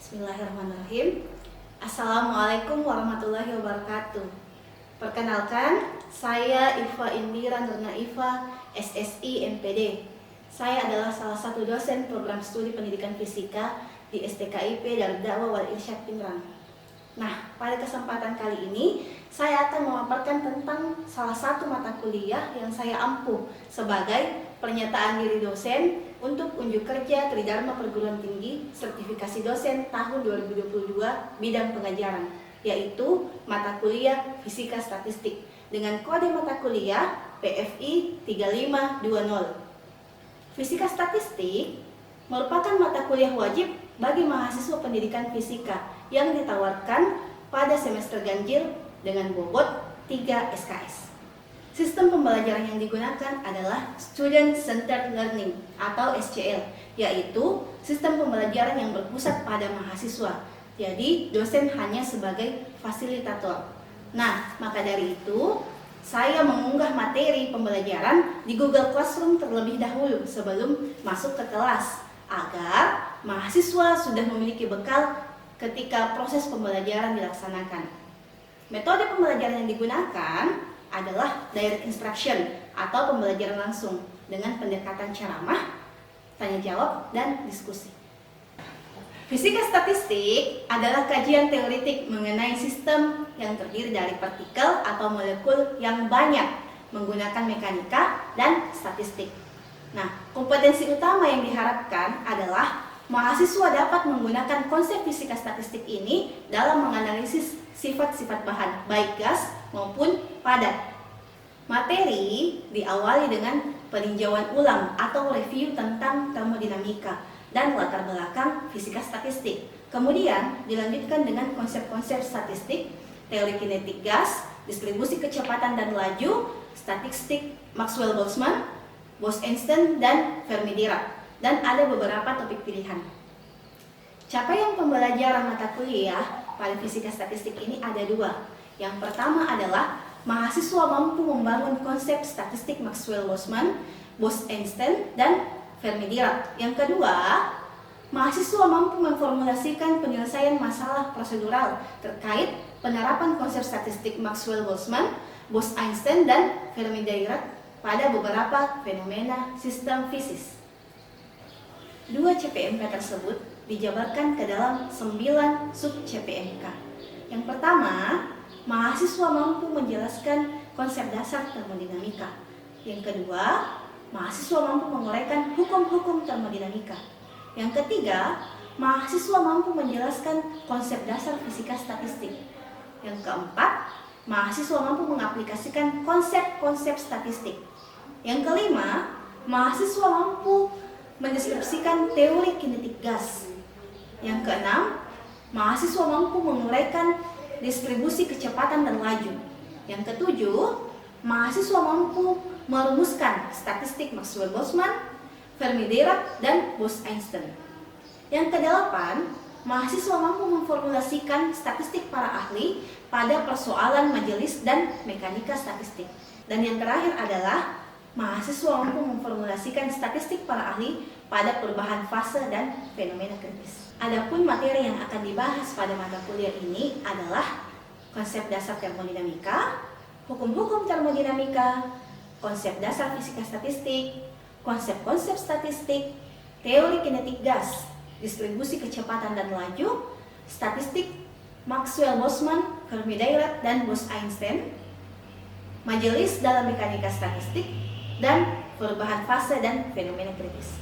Bismillahirrahmanirrahim. Assalamualaikum warahmatullahi wabarakatuh. Perkenalkan, saya Iva Indira Nurnaifa, SSI MPD. Saya adalah salah satu dosen program studi pendidikan fisika di STKIP Darud Da'wah Wal Irsyad Pindrang. Nah, pada kesempatan kali ini saya akan memaparkan tentang salah satu mata kuliah yang saya ampuh sebagai pernyataan diri dosen untuk unjuk kerja Tridharma Perguruan Tinggi Sertifikasi Dosen tahun 2022 bidang pengajaran, yaitu mata kuliah Fisika Statistik dengan kode mata kuliah PFI 3520. Fisika Statistik merupakan mata kuliah wajib bagi mahasiswa pendidikan fisika yang ditawarkan pada semester ganjil dengan bobot 3 SKS. Sistem pembelajaran yang digunakan adalah Student Centered Learning atau SCL, yaitu sistem pembelajaran yang berpusat pada mahasiswa. Jadi, dosen hanya sebagai fasilitator. Nah, maka dari itu, saya mengunggah materi pembelajaran di Google Classroom terlebih dahulu sebelum masuk ke kelas, agar mahasiswa sudah memiliki bekal ketika proses pembelajaran dilaksanakan. Metode pembelajaran yang digunakan adalah direct instruction atau pembelajaran langsung dengan pendekatan ceramah, tanya jawab, dan diskusi. Fisika statistik adalah kajian teoretik mengenai sistem yang terdiri dari partikel atau molekul yang banyak menggunakan mekanika dan statistik. Nah, kompetensi utama yang diharapkan adalah mahasiswa dapat menggunakan konsep fisika statistik ini dalam menganalisis sifat-sifat bahan, baik gas maupun padat. Materi diawali dengan peninjauan ulang atau review tentang termodinamika dan latar belakang fisika statistik. Kemudian dilanjutkan dengan konsep-konsep statistik, teori kinetik gas, distribusi kecepatan dan laju, statistik Maxwell-Boltzmann, Bose-Einstein, dan Fermi-Dirac. Dan ada beberapa topik pilihan. Capaian pembelajaran mata kuliah pada fisika statistik ini ada dua. Yang pertama adalah mahasiswa mampu membangun konsep statistik Maxwell-Boltzmann, Bose-Einstein, dan Fermi-Dirac. Yang kedua, mahasiswa mampu memformulasikan penyelesaian masalah prosedural terkait penerapan konsep statistik Maxwell-Boltzmann, Bose-Einstein, dan Fermi-Dirac pada beberapa fenomena sistem fisis. Dua CPMK tersebut dijabarkan ke dalam 9 sub CPMK. Yang pertama, mahasiswa mampu menjelaskan konsep dasar termodinamika. Yang kedua, mahasiswa mampu menguraikan hukum-hukum termodinamika. Yang ketiga, mahasiswa mampu menjelaskan konsep dasar fisika statistik. Yang keempat, mahasiswa mampu mengaplikasikan konsep-konsep statistik. Yang kelima, mahasiswa mampu mendeskripsikan teori kinetik gas. Yang keenam, mahasiswa mampu menguraikan distribusi kecepatan dan laju. Yang ketujuh, mahasiswa mampu merumuskan statistik Maxwell-Boltzmann, Fermi-Dirac, dan Bose-Einstein. Yang kedelapan, mahasiswa mampu memformulasikan statistik para ahli pada persoalan majelis dan mekanika statistik. Dan yang terakhir adalah mahasiswa mampu memformulasikan statistik para ahli pada perubahan fase dan fenomena kritis. Adapun materi yang akan dibahas pada mata kuliah ini adalah konsep dasar termodinamika, hukum-hukum termodinamika, konsep dasar fisika statistik, konsep-konsep statistik, teori kinetik gas, distribusi kecepatan dan laju, statistik Maxwell-Boltzmann, Fermi-Dirac, dan Bose-Einstein, majelis dalam mekanika statistik, dan perubahan fase dan fenomena kritis.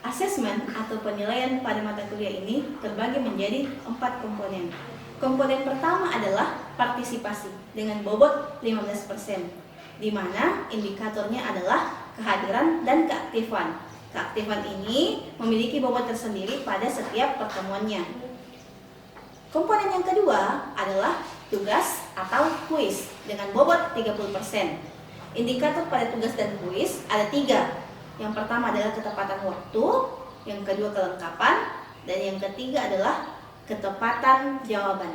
Asesmen atau penilaian pada mata kuliah ini terbagi menjadi 4 komponen. Komponen pertama adalah partisipasi dengan bobot 15%, di mana indikatornya adalah kehadiran dan keaktifan. Keaktifan ini memiliki bobot tersendiri pada setiap pertemuannya. Komponen yang kedua adalah tugas atau kuis dengan bobot 30%. Indikator pada tugas dan kuis ada 3. Yang pertama adalah ketepatan waktu, yang kedua kelengkapan, dan yang ketiga adalah ketepatan jawaban.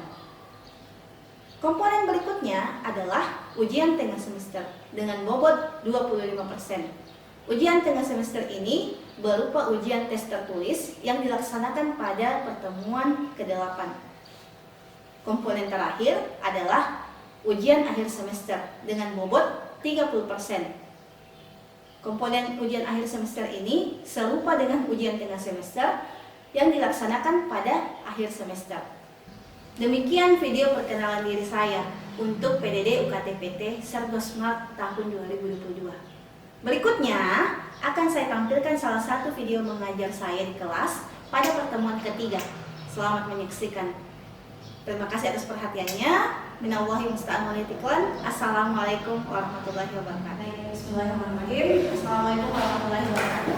Komponen berikutnya adalah ujian tengah semester dengan bobot 25%. Ujian tengah semester ini berupa ujian tes tertulis yang dilaksanakan pada pertemuan ke-8. Komponen terakhir adalah ujian akhir semester dengan bobot 30%. Komponen ujian akhir semester ini serupa dengan ujian tengah semester yang dilaksanakan pada akhir semester. Demikian video perkenalan diri saya untuk PDD UKT-PT Sergosmart tahun 2022. Berikutnya akan saya tampilkan salah satu video mengajar saya di kelas pada pertemuan ketiga. Selamat menyaksikan. Terima kasih atas perhatiannya. Minallahi musta'an wal itiqlan. Assalamualaikum warahmatullahi wabarakatuh. Bismillahirrahmanirrahim. Assalamualaikum warahmatullahi wabarakatuh.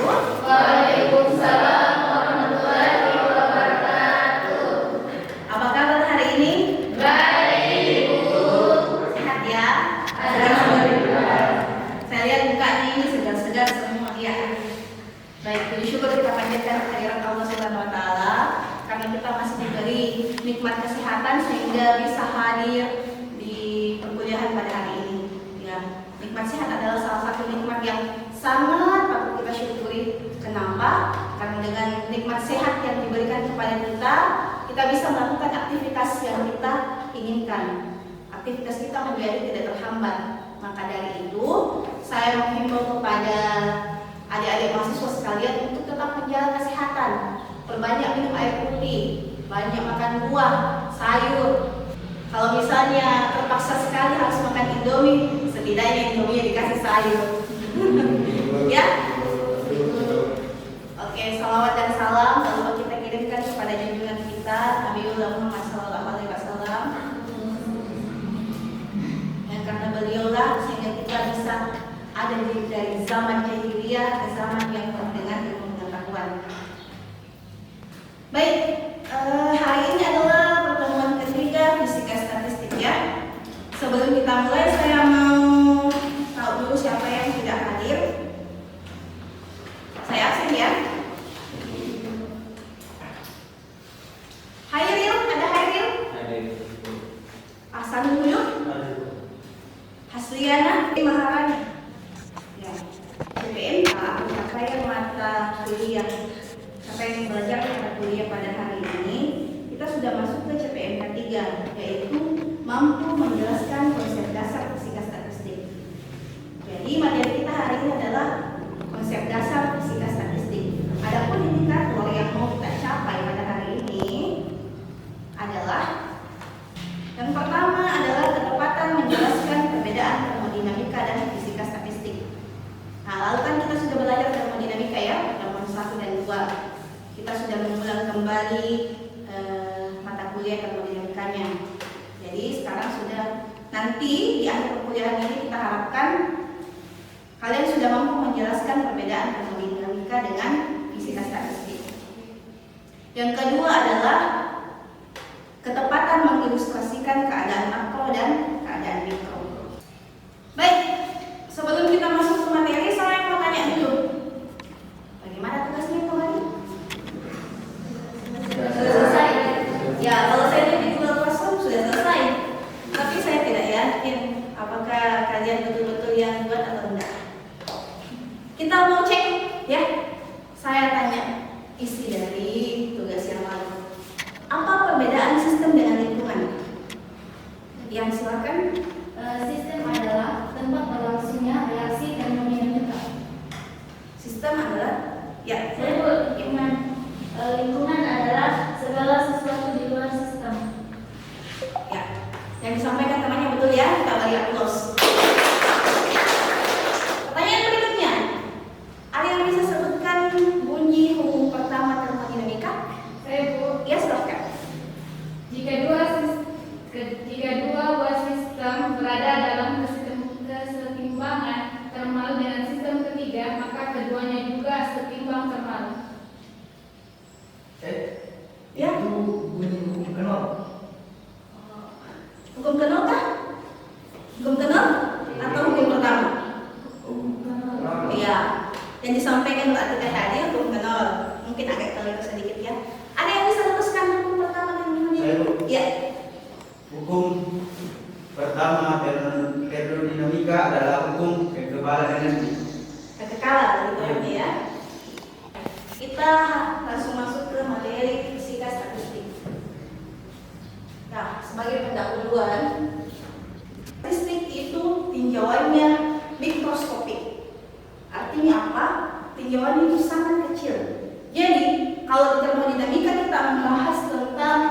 Waalaikumsalam warahmatullahi wabarakatuh. Apa kabar hari ini? Baik, Ibu. Sehat ya? Alhamdulillah. Saya lihat muka ini segar-segar semua ya. Baik, puji syukur kita panjatkan kehadirat Allah Subhanahu wa taala karena kita masih diberi nikmat kesehatan sehingga bisa hadir di perkuliahan pada hari ini. Ya, nikmat sehat adalah salah satu nikmat yang sangat patut kita syukuri. Kenapa? Karena dengan nikmat sehat yang diberikan kepada kita, kita bisa melakukan aktivitas yang kita inginkan. Aktivitas kita menjadi tidak terhambat. Maka dari itu, saya menghimbau kepada adik-adik mahasiswa sekalian untuk tetap menjaga kesehatan. Perbanyak minum air putih, banyak makan buah, sayur. Kalau misalnya terpaksa sekali harus makan Indomie, setidaknya Indomie dikasih sayur. Ya? Oke, salawat dan salam lalu kita kirimkan kepada junjungan kita Nabiullah Muhammad SAW. Dan karena beliaulah sehingga kita bisa ada dari zaman jahiliyah ke zaman yang penuh dengan ilmu pengetahuan. Baik, hari ini adalah pertemuan ketiga fisika statistik ya. Sebelum kita mulai, saya mau tahu dulu siapa yang tidak hadir. Saya absen ya. Hairil, ada Hairil? Hasanul, Hasliana, Maharani. Ya. CPN rangkaian mata kuliah. Siapa yang belajar mata kuliah pada hari ini, kita sudah masuk ke CPN ketiga, yaitu mampu menjelaskan konsep dasar fisika statistik. Jadi materi kita hari ini adalah konsep dasar fisika statistik. Adapun indikator yang mau kita capai pada hari ini adalah yang pertama adalah ketepatan menjelaskan perbedaan termodinamika dan fisika statistik. Nah, lalu kan kita sudah belajar termodinamika ya, nomor 1 dan 2. Kita sudah mengulang kembali mata kuliah termodinamikanya. Jadi sekarang sudah nanti di akhir perkuliahan ini kita harapkan kalian sudah mampu menjelaskan perbedaan termodinamika dengan fisika statistik. Yang kedua adalah ketepatan mengilustrasikan keadaan makro dan keadaan mikro. Baik, sebelum kita masuk ke materi, saya mau tanya dulu. Bagaimana tugasnya kemarin? Sudah selesai. Ya, kalau saya lihat di Google Classroom sudah selesai. Tapi saya tidak yakin apakah kalian betul-betul yang buat atau enggak. Kita mau cek ya. Saya tanya isi dari tugas yang lalu. Apa perbedaan sistem dengan lingkungan? Yang silakan. Sistem adalah tempat berlangsungnya reaksi termodinamika. Sistem adalah ya. Lingkungan adalah segala sesuatu di luar sistem. Ya. Yang disampaikan temannya betul ya. Kita beri aplaus. Pertanyaan berikutnya. Ada yang bisa sebutkan bunyi hukum pertama termodinamika? Saya, Bu. Ya, silakan. Jika dua buah sistem berada dalam kesetimbangan termal dengan sistem ketiga, maka keduanya juga setimbang termal. Ya. Itu bunyi hukum kenal. Hukum kenal kah? Hukum kenal atau hukum pertama? Iya. Yang disampaikan berarti tadi hukum kenal. Mungkin agak terlalu sedikit ya. Ada yang bisa luruskan hukum pertama dan hukum Saya, Bu. ya. Hukum pertama termodinamika adalah hukum kekebalan energi. skala gitu ya. Kita langsung masuk ke materi fisika statistik. Nah, sebagai pendahuluan, statistik itu tinjauannya mikroskopik. Artinya apa? Tinjauannya itu sangat kecil. Jadi, kalau di termodinamika kita membahas tentang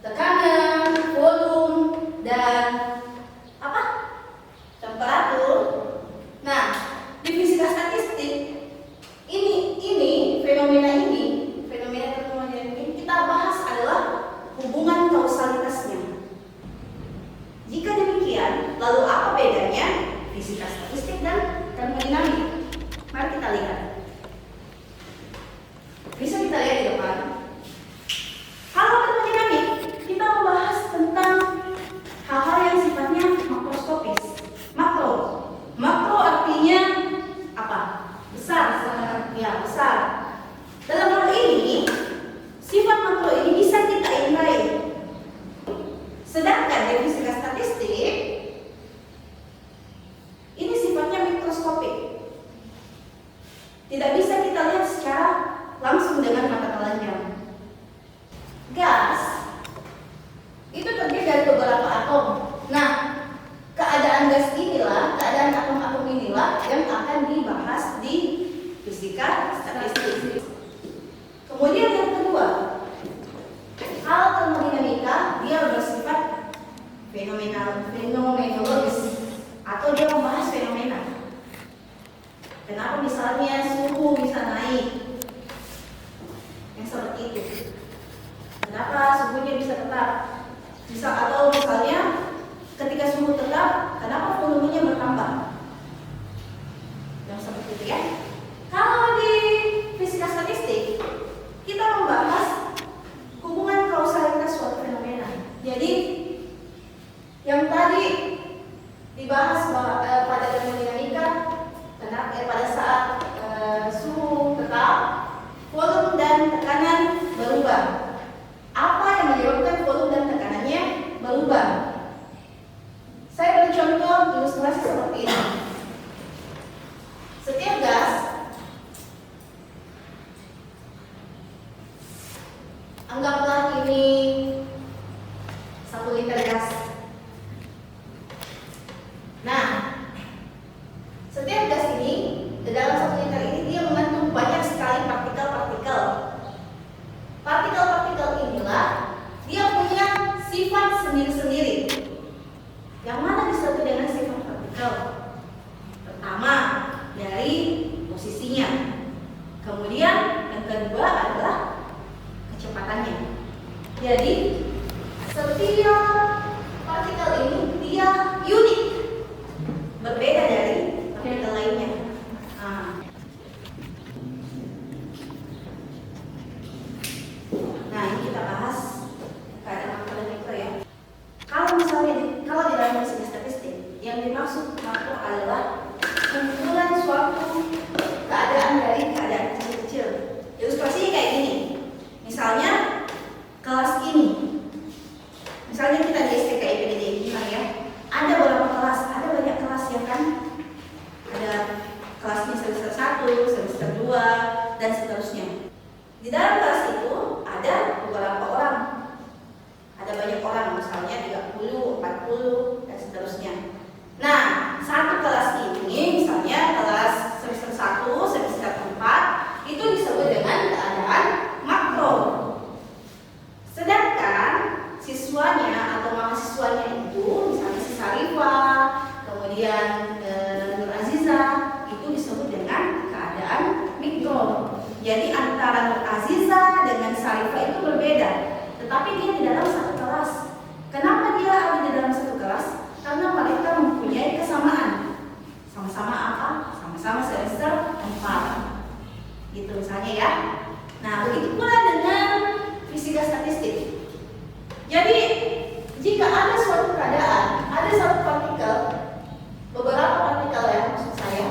tekanan, volume, dan apa? Temperatur. Nah, di fisika statistik ini fenomena termodinamika kita bahas adalah hubungan kausalitasnya. Jika demikian, lalu apa bedanya fisika statistik dan termodinamika? Mari kita lihat. Bisa kita lihat di depan. Kalau termodinamik, kita membahas tentang hal-hal yang sifatnya makroskopis. Makro artinya apa? Besar. Ya, besar. Dalam hal ini, sifat makro ini bisa kita indrai. Sedangkan di fisika statistik, ini sifatnya mikroskopik. Tidak bisa kita lihat secara langsung dengan mata telanjang. Gas itu terdiri dari beberapa atom. Nah, keadaan gas inilah, keadaan atom-atom inilah yang akan dibahas di fisika statistik. Kemudian yang kedua, hal termodinamika dia bersifat fenomenologis atau dia membahas fenomena. Kenapa misalnya suhu bisa naik? Yang seperti itu. Kenapa suhunya bisa tetap? Atau misalnya ketika suhu tetap, kenapa volumenya bertambah? Yang seperti itu ya. Kalau di fisika statistik, kita membahas hubungan kausalitas suatu fenomena. Jadi yang tadi dibahas pada termodinamika, pada saat suhu tetap, volume dan tekanan berubah. Apa yang menyebabkan volume dan tekanannya berubah? Saya beri contoh ilustrasi seperti ini. Setiap gas, anggaplah ini 1 liter gas. Nah, setiap gas ini, di dalam 1 liter ini dia mengandung banyak sekali partikel-partikel. Partikel-partikel inilah dia punya sifat sendiri-sendiri. Yang mana disebut dengan sifat partikel? Pertama, dari posisinya. Kemudian yang kedua adalah kecepatannya. Jadi setiap partikel ini dia unik, berbeda dari partikel lainnya. Nah, ini kita bahas keadaan makro dan mikro ya. Kalau di dalam fisika statistik yang dimaksud makro adalah kumpulan suatu keadaan dari keadaan kecil-kecil. Ilustrasinya kayak gini. Misalnya kelas ini. Misalnya kita di STK IPD gimana ya? Ada beberapa kelas, ada banyak kelas ya kan? Ada kelasnya semester 1, semester 2 dan seterusnya. Di dalam kelas itu ada beberapa orang. Ada banyak orang, misalnya 30, 40 dan seterusnya. Nah, satu kelas ini misalnya kelas semester 1, semester 4 itu disebut dengan keadaan makro. Sedangkan siswanya atau mahasiswanya itu misalnya si Sarifah, kemudian Nur Aziza itu disebut dengan keadaan mikro. Jadi antara Nur Aziza dengan Sarifah itu berbeda, tetapi dia di dalam satu kelas. Kenapa dia ada di dalam satu kelas? Karena mereka mempunyai kesamaan. Sama-sama apa? Sama-sama semester 4. Gitu misalnya ya. Nah, begitu pula dengan fisika statistik. Jadi, jika ada suatu keadaan, ada satu partikel, beberapa partikel ya maksud saya,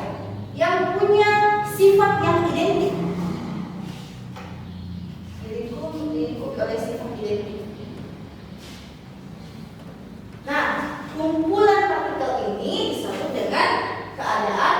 yang punya sifat yang identik. Diikuti oleh sifat identik. Nah, kumpulan partikel ini disebut dengan keadaan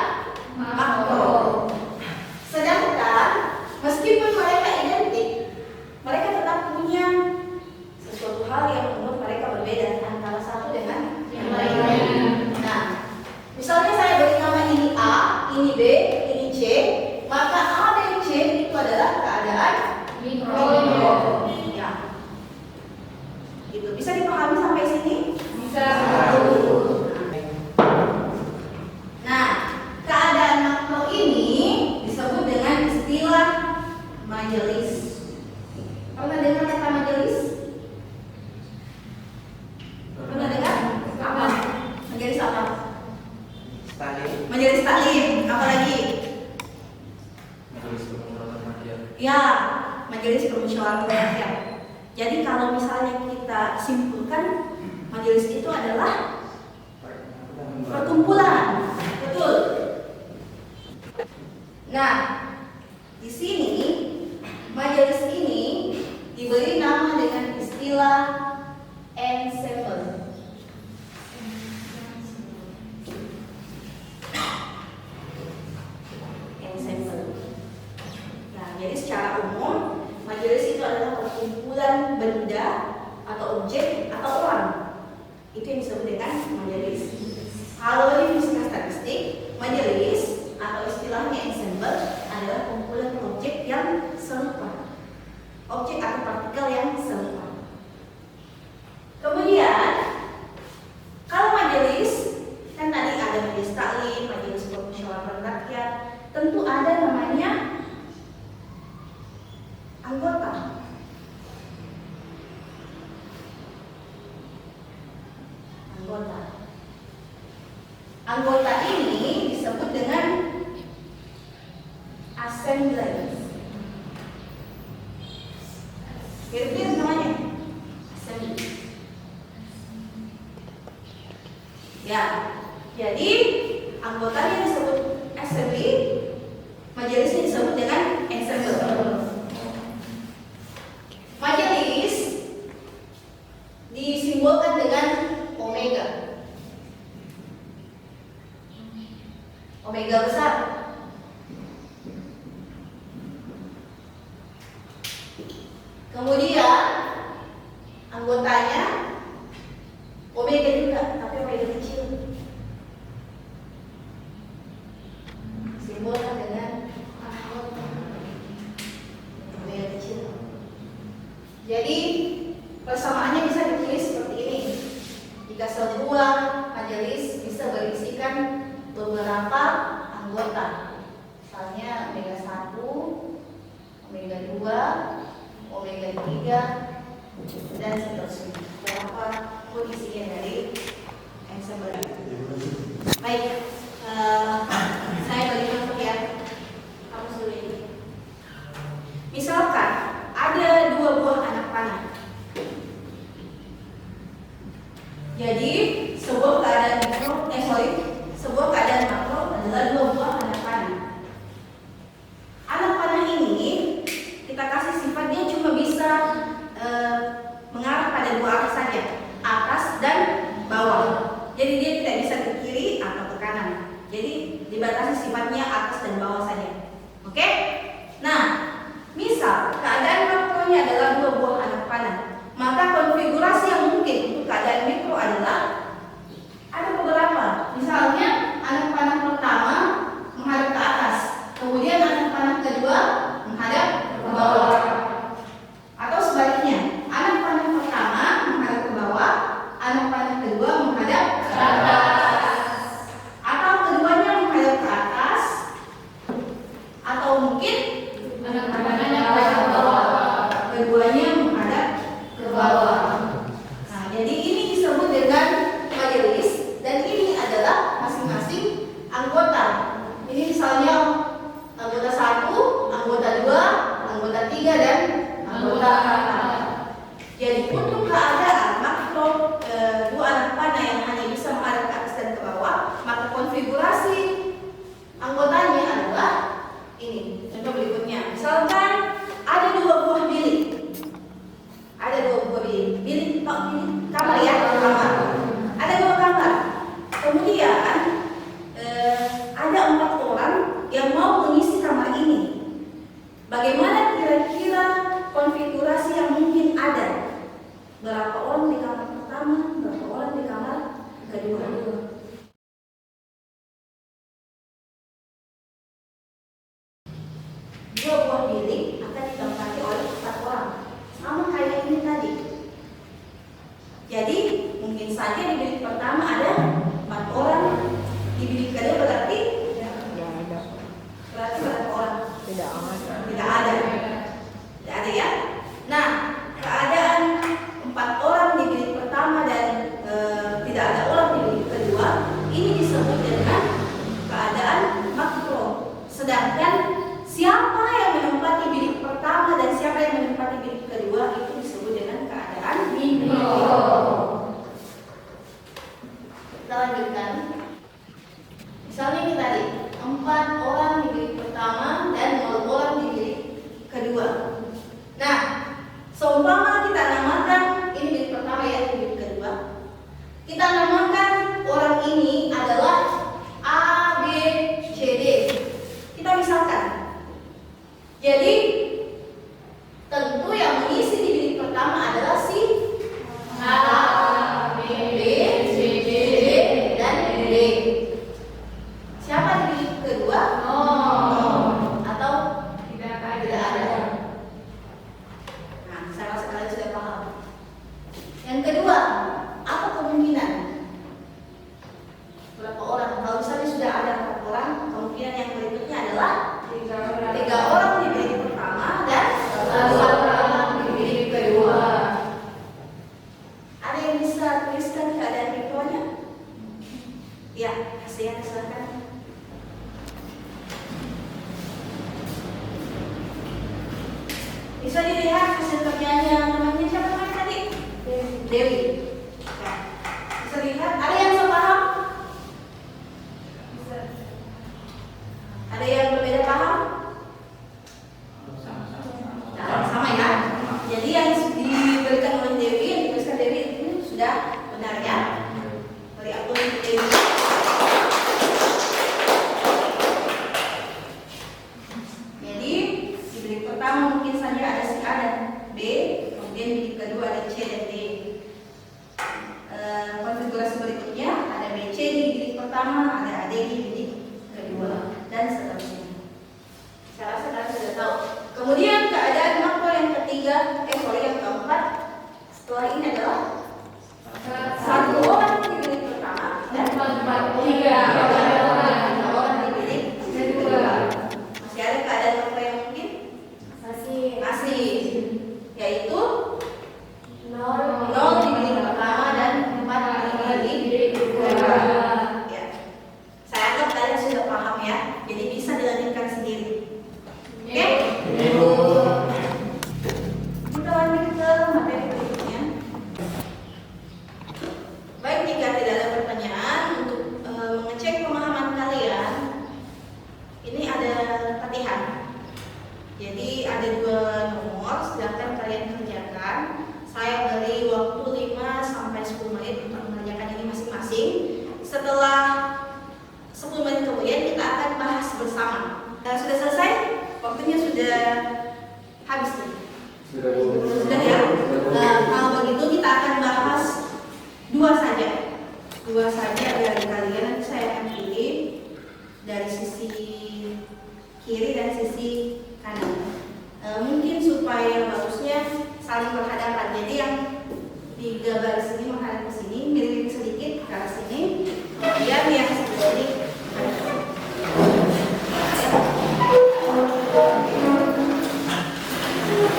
lagi? Majelis Permusyawaratan Rakyat. Ya, Majelis Permusyawaratan Rakyat. Jadi kalau misalnya kita simpulkan, majelis itu adalah perkumpulan, betul. Nah, di sini majelis ini diberi nama dengan istilah ensemble. Ensemble. Nah, jadi secara umum majelis itu adalah perkumpulan benda atau objek atau orang. Itu yang disebut dengan majelis. Kalau di fisika statistik, majelis atau istilahnya ensemble adalah kumpulan objek yang serupa. Objek atau partikel yang serupa. Kemudian, kalau majelis, kan tadi ada majelis taklim, majelis permusyawaratan rakyat, tentu ada namanya anggota. Anggota ini disebut dengan assembly. Mirip-mirip namanya, assembly. Ya, jadi anggotanya disebut assembly, majelisnya disebut dengan ensemble. Majelis disimbolkan dengan omega. Omega besar. Kemudian anggotanya omega juga, tapi omega kecil. Simbolkan dengan anggota omega kecil. Jadi persamaannya bisa ditulis seperti ini. Jika sebuah majelis bisa berisikan beberapa anggota, misalnya omega 1, omega 2, omega 3, dan seterusnya. Berapa pun isinya dari ensemble. Baik, saya bagi contoh ya. Kamu suruh ini. Misalkan ada 2 buah anak panah. Jadi sebuah keadaan sebuah keadaan makro adalah 2 buah anak panah. Anak panah ini kita kasih sifat dia cuma bisa mengarah pada 2 arah saja, atas dan bawah. Jadi dia tidak bisa ke kiri atau ke kanan. Jadi dibatasi sifatnya atas dan bawah saja. Oke? Nah, misal keadaan makronya adalah 2 buah anak panah, maka konfigurasi yang mungkin untuk keadaan mikro adalah ada beberapa. Misalnya anak panah pertama menghadap ke atas, kemudian anak panah kedua menghadap ke bawah. Atau sebaliknya, anak panah pertama menghadap ke bawah, anak panah kedua menghadap ke atas. Atau keduanya menghadap ke atas, atau mungkin Anak panahnya menghadap ke bawah. keduanya menghadap ke bawah. Nah, jadi ini disebut dengan majelis dan ini adalah masing-masing anggota. Ini misalnya anggota 1, anggota 2, anggota 3 dan anggota 4. Jadi untuk keadaan makro 2 anak panah yang hanya bisa menghadap ke atas dan ke bawah, maka konfigurasi anggotanya adalah ini. Contoh berikutnya, misalkan ada 2 buah bilik. Ada 2 buah bilik. Bilik kamar ya, kamar. Ada 2 kamar. Kemudian ada 4 orang yang mau mengisi kamar ini. Bagaimana kira-kira konfigurasi yang mungkin ada? Berapa orang di kamar pertama, berapa orang di kamar kedua? Dua buah bilik akan ditempati oleh 4 orang, sama kayak ini tadi. Jadi mungkin saja di bilik pertama ada 4 orang, di bilik kedua berarti berapa orang? Tidak ada. Tidak ada ya. Nah, keadaan 4 orang di bilik pertama dan tidak ada orang di bilik kedua, ini disebut dengan keadaan makro. adalah 3 orang di bilik pertama dan 1 orang di bilik kedua. Ada yang bisa tuliskan keadaan mikronya? Ya, kasihan, silakan. Bisa dilihat hasil kerjanya, namanya siapa namanya tadi? Dewi. Ya. Bisa lihat, ada yang sepaham? Ada yang berbeda paham? Sama ya. Jadi yang diberikan oleh Dewi, yang dituliskan Dewi itu sudah benar ya. Beri aku Dewi. Jadi di bilik pertama mungkin saja ada si A dan B, kemudian bilik kedua ada C dan D. Konfigurasi berikutnya ada BC di bilik pertama, ada AD di bilik kedua, dan seterusnya. Saya rasa kalian sudah tahu. Kemudian keadaan makro yang ketiga, yang keempat setelah ini adalah 1 orang di bilik pertama dan 3 orang di bilik kedua. Masih ada keadaan makro yang mungkin? Masih, yaitu 0 di bilik pertama dan 4 di bilik kedua. Ya. Saya anggap kalian sudah paham ya, jadi bisa dilanjutkan sendiri. Oke? Kita lanjut ke materi berikutnya. Baik, jika tidak ada pertanyaan, untuk mengecek pemahaman kalian, ini ada latihan. Jadi ada 2 nomor, sedangkan kalian kerjakan. Saya beri waktu 5 sampai 10 menit untuk mengerjakan ini masing-masing. Setelah 10 menit kemudian kita akan bahas bersama. Sudah selesai? Waktunya sudah habis nih. Sudah ya. Kalau begitu kita akan bahas 2 saja. 2 saja dari kalian. Nanti saya akan pilih dari sisi kiri dan sisi kanan. Mungkin supaya bagusnya saling berhadapan. Jadi yang di gambar sini menghadap ke sini, miring sedikit ke arah sini. Kemudian yang sebelah sini.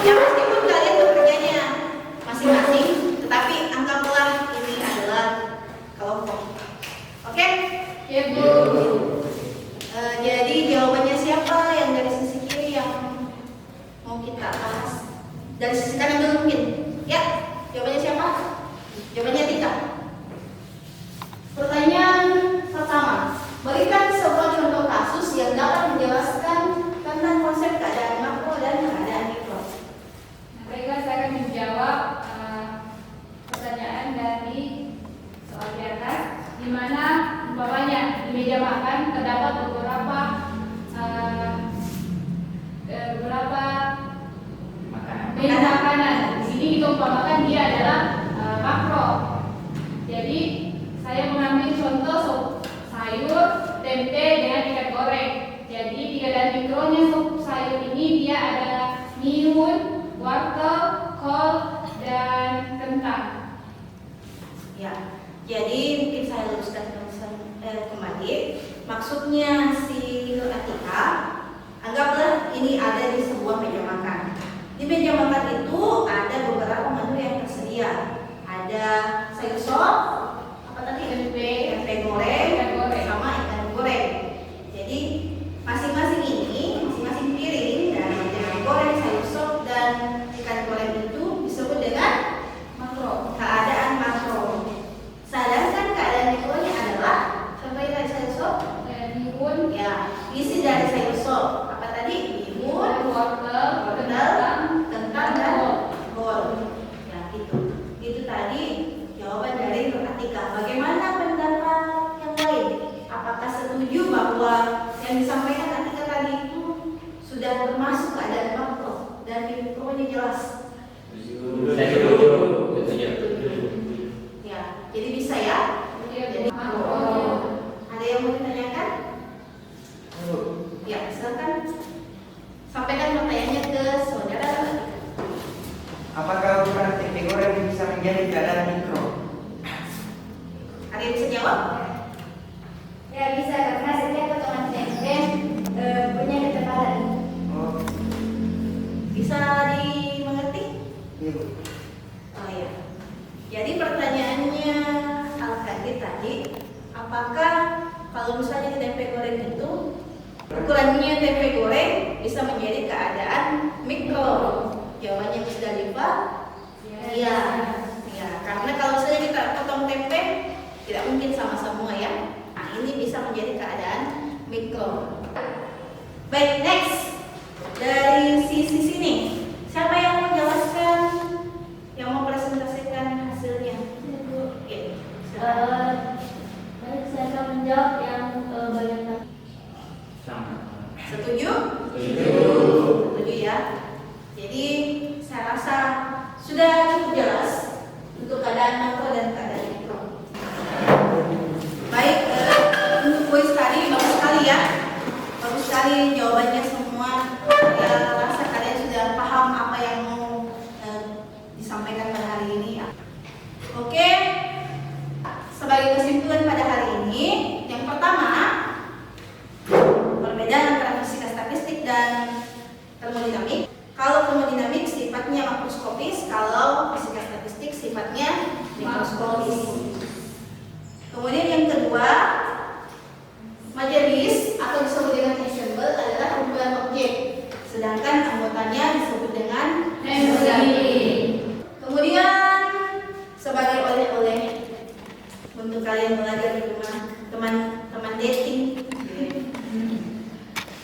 Ya meskipun kalian bekerjanya masing-masing, tetapi anggaplah ini adalah kelompok. Oke? Ya, Bu. Jadi jawabannya siapa yang dari sisi kiri yang mau kita bahas? Dari sisi kanan dulu mungkin. Ya, jawabannya siapa? Jawabannya Tika. Pertanyaan pertama, berikan sebuah contoh kasus yang dapat menjelaskan tentang konsep keadaan makro dan keadaan mikro. Baiklah, saya akan menjawab pertanyaan dari soal di atas, di mana umpamanya di meja makan terdapat beberapa meja makanan. Di sini kita umpamakan dia adalah makro. Jadi saya mengambil contoh sop sayur, tempe dengan ikan goreng. Jadi di keadaan mikronya sop sayur ini dia ada mihun, wortel, kol, dan kentang. Ya, jadi mungkin saya luruskan kembali. Maksudnya si Nur Atika, anggaplah ini ada di sebuah meja makan. Di meja makan itu ada beberapa menu yang tersedia. Ada sayur sop, apa tadi? Tempe goreng, sama ikan goreng. Jadi masing-masing piring dan tempe goreng, sayur sop dan ikan goreng itu disebut dengan makro. Keadaan makro. Sedangkan keadaan mikronya adalah contohnya dari sayur sop, Mihun, ya, isi dari sayur sop. Apa tadi? Mihun, wortel, kentang dan kol. Ya, itu tadi jawaban dari Nur Atika. Bagaimana pendapat yang lain? Apakah setuju bahwa yang disampaikan Atika tadi itu sudah termasuk keadaan makro dan mikronya jelas? Saya setuju. Ya, jadi bisa ya. Jadi makro. ada yang mau ditanyakan? Ya, silakan sampaikan pertanyaannya ke saudara Atika. Apakah ukuran tempe goreng bisa menjadi keadaan mikro? Ada yang bisa jawab? Ya bisa, karena setiap potongan tempe punya ukurannya tempe goreng bisa menjadi keadaan mikro? Jawabannya sudah lupa. Iya. Ya, karena kalau misalnya kita potong tempe tidak mungkin sama semua ya. Nah, ini bisa menjadi keadaan mikro. Baik, next. Dari sisi sini, siapa yang mau jelaskan, yang mau presentasikan hasilnya? Oke. Baik, saya akan menjawab yang bagian tadi. Setuju? Setuju ya. Jadi saya rasa sudah cukup jelas untuk keadaan makro dan keadaan mikro. Baik, untuk kuis tadi bagus sekali ya. Bagus sekali jawabannya semua. Saya rasa kalian sudah paham apa yang mau disampaikan pada hari ini. Oke. Sebagai kesimpulan pada hari ini, yang pertama, perbedaan antara fisika statistik dan termodinamik. Kalau termodinamik sifatnya makroskopis, kalau fisika statistik sifatnya mikroskopis. Kemudian yang kedua, majelis atau disebut dengan ensemble adalah kumpulan objek, sedangkan anggotanya disebut dengan hemodinamik. Kemudian sebagai oleh-oleh untuk kalian belajar di rumah, teman-teman dating,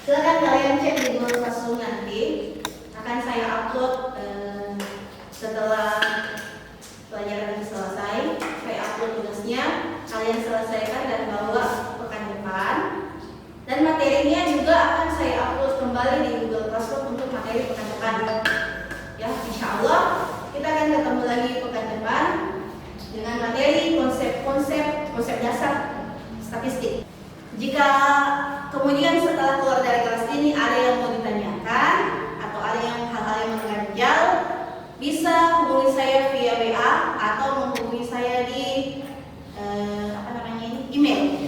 silakan kalian cek di Google Classroom nanti. Akan saya upload setelah pelajaran ini selesai. Saya upload tugasnya, kalian selesaikan dan bawa pekan depan. Dan materinya juga akan saya upload kembali di Google Classroom untuk materi pekan depan. Ya, insya Allah kita akan ketemu lagi pekan depan dengan materi konsep dasar statistik. Jika kemudian setelah keluar dari kelas ini ada yang mau ditanyakan atau ada yang hal-hal yang mengganjal, bisa hubungi saya via WA atau menghubungi saya di email.